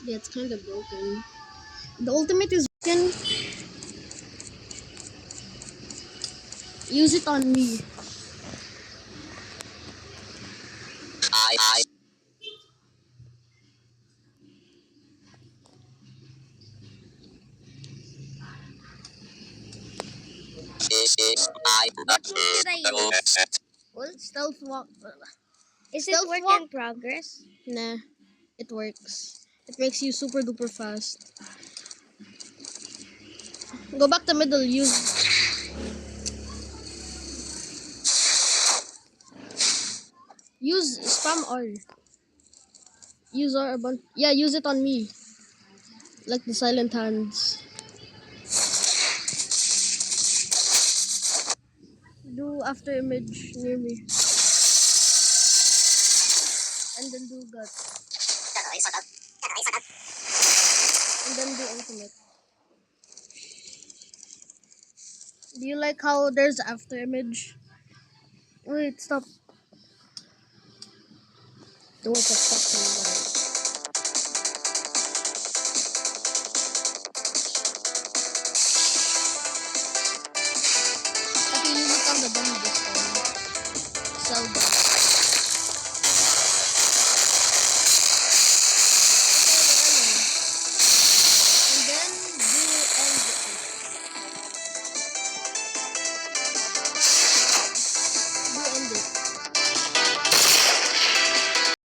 Yeah, it's kind of broken. The ultimate is broken. Use it on me. What move should I use? Ult? Stealth walk. Is it Stealth work walk? in progress? Nah, it works. It makes you super duper fast. Go back to middle. Use spam R. Use R a bunch. Yeah, use it on me. Like the silent hands. Do after image near me. And then do guts. And then do ultimate. Do you like how there's after image? Wait, stop. Don't stop.